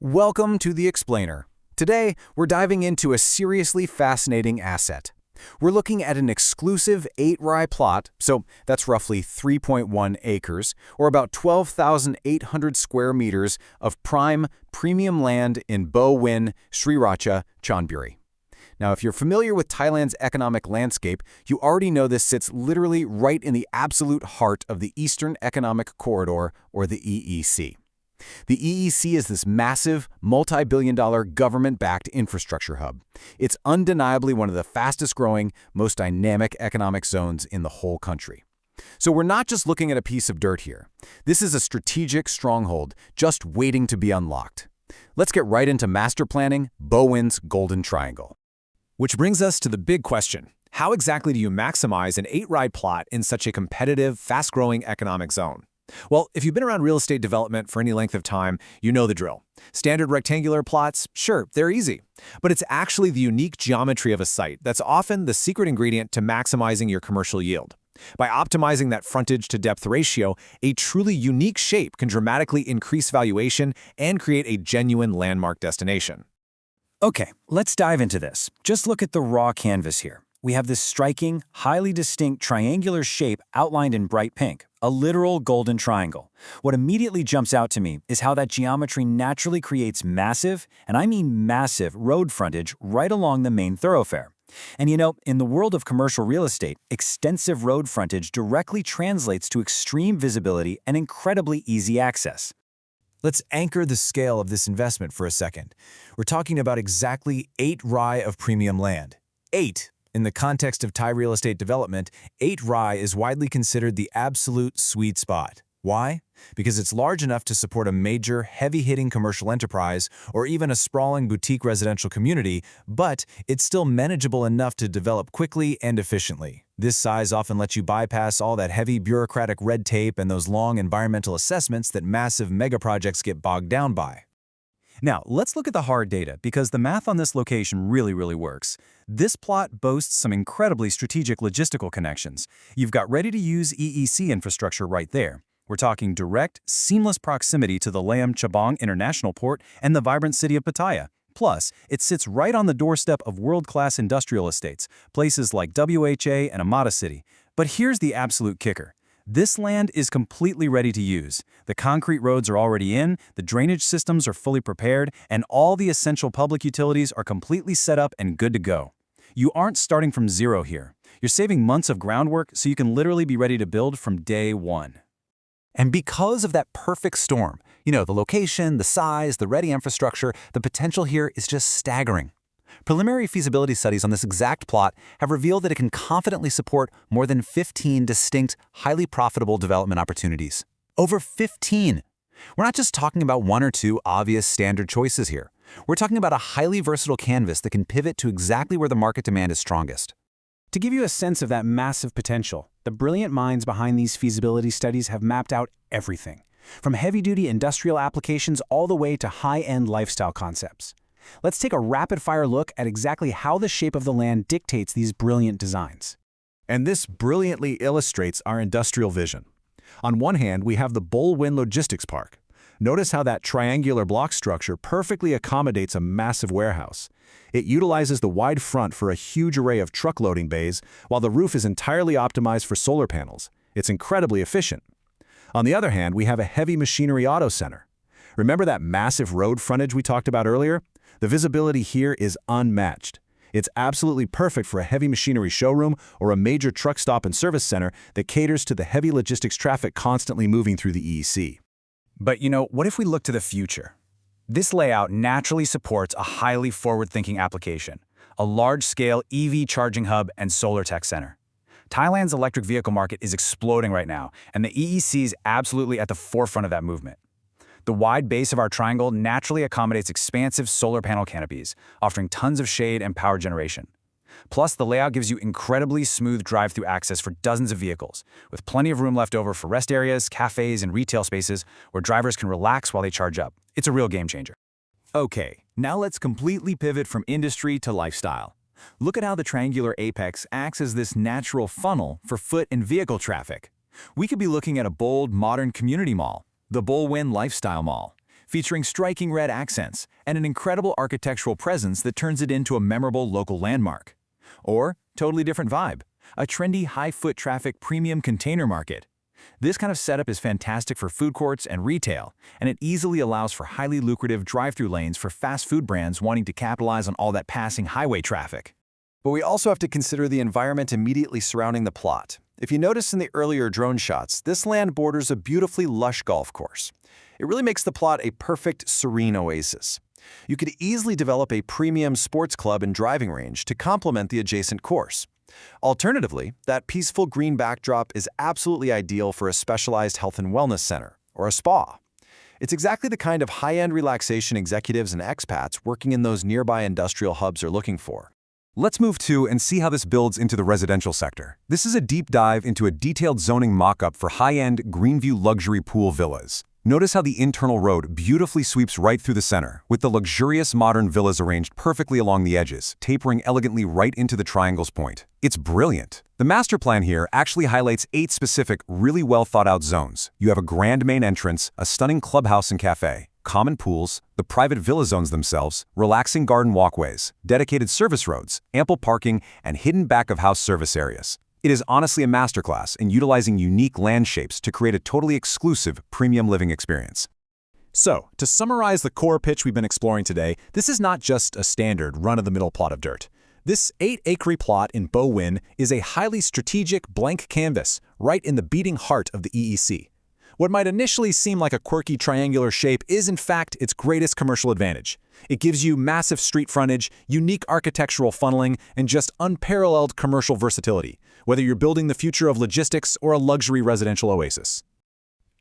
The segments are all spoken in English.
Welcome to The Explainer. Today, we're diving into a seriously fascinating asset. We're looking at an exclusive 8-rai plot, so that's roughly 3.1 acres, or about 12,800 square meters of prime, premium land in Bo Win, Sriracha, Chonburi. Now, if you're familiar with Thailand's economic landscape, you already know this sits literally right in the absolute heart of the Eastern Economic Corridor, or the EEC. The EEC is this massive, multi-billion-dollar government-backed infrastructure hub. It's undeniably one of the fastest-growing, most dynamic economic zones in the whole country. So we're not just looking at a piece of dirt here. This is a strategic stronghold just waiting to be unlocked. Let's get right into master planning, Bowen's Golden Triangle. Which brings us to the big question. How exactly do you maximize an 8-rai plot in such a competitive, fast-growing economic zone? Well, if you've been around real estate development for any length of time, you know the drill. Standard rectangular plots, sure, they're easy. But it's actually the unique geometry of a site that's often the secret ingredient to maximizing your commercial yield. By optimizing that frontage-to-depth ratio, a truly unique shape can dramatically increase valuation and create a genuine landmark destination. Okay, let's dive into this. Just look at the raw canvas here. We have this striking, highly distinct triangular shape outlined in bright pink, a literal golden triangle. What immediately jumps out to me is how that geometry naturally creates massive, and I mean massive, road frontage right along the main thoroughfare. And you know, in the world of commercial real estate, extensive road frontage directly translates to extreme visibility and incredibly easy access. Let's anchor the scale of this investment for a second. We're talking about exactly 8-rai of premium land. 8. In the context of Thai real estate development, 8-rai is widely considered the absolute sweet spot. Why? Because it's large enough to support a major, heavy-hitting commercial enterprise or even a sprawling boutique residential community, but it's still manageable enough to develop quickly and efficiently. This size often lets you bypass all that heavy bureaucratic red tape and those long environmental assessments that massive megaprojects get bogged down by. Now, let's look at the hard data, because the math on this location really works. This plot boasts some incredibly strategic logistical connections. You've got ready-to-use EEC infrastructure right there. We're talking direct, seamless proximity to the Laem Chabang International Port and the vibrant city of Pattaya. Plus, it sits right on the doorstep of world-class industrial estates, places like WHA and Amata City. But here's the absolute kicker. This land is completely ready to use. The concrete roads are already in, the drainage systems are fully prepared, and all the essential public utilities are completely set up and good to go. You aren't starting from zero here. You're saving months of groundwork so you can literally be ready to build from day one. And because of that perfect storm, the location, the size, the ready infrastructure, the potential here is just staggering. Preliminary feasibility studies on this exact plot have revealed that it can confidently support more than 15 distinct, highly profitable development opportunities. Over 15! We're not just talking about one or two obvious standard choices here. We're talking about a highly versatile canvas that can pivot to exactly where the market demand is strongest. To give you a sense of that massive potential, the brilliant minds behind these feasibility studies have mapped out everything, from heavy-duty industrial applications all the way to high-end lifestyle concepts. Let's take a rapid-fire look at exactly how the shape of the land dictates these brilliant designs. And this brilliantly illustrates our industrial vision. On one hand, we have the Bo Win Logistics Park. Notice how that triangular block structure perfectly accommodates a massive warehouse. It utilizes the wide front for a huge array of truck loading bays, while the roof is entirely optimized for solar panels. It's incredibly efficient. On the other hand, we have a heavy machinery auto center. Remember that massive road frontage we talked about earlier? The visibility here is unmatched. It's absolutely perfect for a heavy machinery showroom or a major truck stop and service center that caters to the heavy logistics traffic constantly moving through the EEC. But what if we look to the future? This layout naturally supports a highly forward-thinking application, a large-scale EV charging hub and solar tech center. Thailand's electric vehicle market is exploding right now, and the EEC is absolutely at the forefront of that movement. The wide base of our triangle naturally accommodates expansive solar panel canopies, offering tons of shade and power generation. Plus, the layout gives you incredibly smooth drive-through access for dozens of vehicles, with plenty of room left over for rest areas, cafes, and retail spaces where drivers can relax while they charge up. It's a real game changer. Okay, now let's completely pivot from industry to lifestyle. Look at how the triangular apex acts as this natural funnel for foot and vehicle traffic. We could be looking at a bold, modern community mall, the Bo Win Lifestyle Mall. featuring striking red accents and an incredible architectural presence that turns it into a memorable local landmark. Or, totally different vibe, a trendy high-foot traffic premium container market. This kind of setup is fantastic for food courts and retail, and it easily allows for highly lucrative drive-through lanes for fast food brands wanting to capitalize on all that passing highway traffic. But we also have to consider the environment immediately surrounding the plot. If you notice in the earlier drone shots, this land borders a beautifully lush golf course. It really makes the plot a perfect, serene oasis. You could easily develop a premium sports club and driving range to complement the adjacent course. Alternatively, that peaceful green backdrop is absolutely ideal for a specialized health and wellness center, or a spa. It's exactly the kind of high-end relaxation executives and expats working in those nearby industrial hubs are looking for. Let's move to and see how this builds into the residential sector. This is a deep dive into a detailed zoning mock-up for high-end Greenview luxury pool villas. Notice how the internal road beautifully sweeps right through the center, with the luxurious modern villas arranged perfectly along the edges, tapering elegantly right into the triangle's point. It's brilliant. The master plan here actually highlights 8 specific, really well-thought-out zones. You have a grand main entrance, a stunning clubhouse and cafe, common pools, the private villa zones themselves, relaxing garden walkways, dedicated service roads, ample parking, and hidden back-of-house service areas. It is honestly a masterclass in utilizing unique land shapes to create a totally exclusive, premium living experience. So, to summarize the core pitch we've been exploring today, this is not just a standard run-of-the-mill plot of dirt. This 8-acre plot in Bow Win is a highly strategic blank canvas right in the beating heart of the EEC. What might initially seem like a quirky triangular shape is in fact its greatest commercial advantage. It gives you massive street frontage, unique architectural funneling, and just unparalleled commercial versatility, whether you're building the future of logistics or a luxury residential oasis.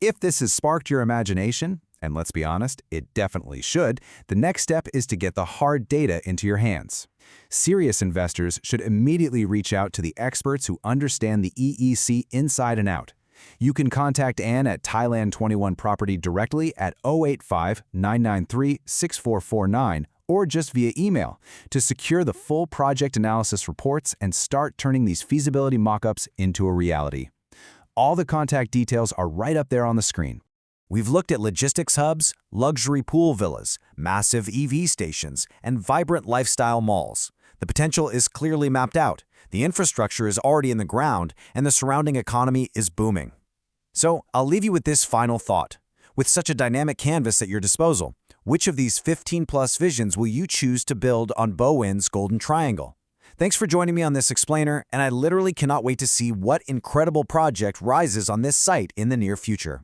If this has sparked your imagination, and let's be honest, it definitely should, the next step is to get the hard data into your hands. Serious investors should immediately reach out to the experts who understand the EEC inside and out. You can contact Ann at Thailand 21 Property directly at 085-993-6449 or just via email to secure the full project analysis reports and start turning these feasibility mock-ups into a reality. All the contact details are right up there on the screen. We've looked at logistics hubs, luxury pool villas, massive EV stations, and vibrant lifestyle malls. The potential is clearly mapped out. The infrastructure is already in the ground, and the surrounding economy is booming. So, I'll leave you with this final thought. With such a dynamic canvas at your disposal, which of these 15-plus visions will you choose to build on Bow Win's Golden Triangle? Thanks for joining me on this explainer, and I literally cannot wait to see what incredible project rises on this site in the near future.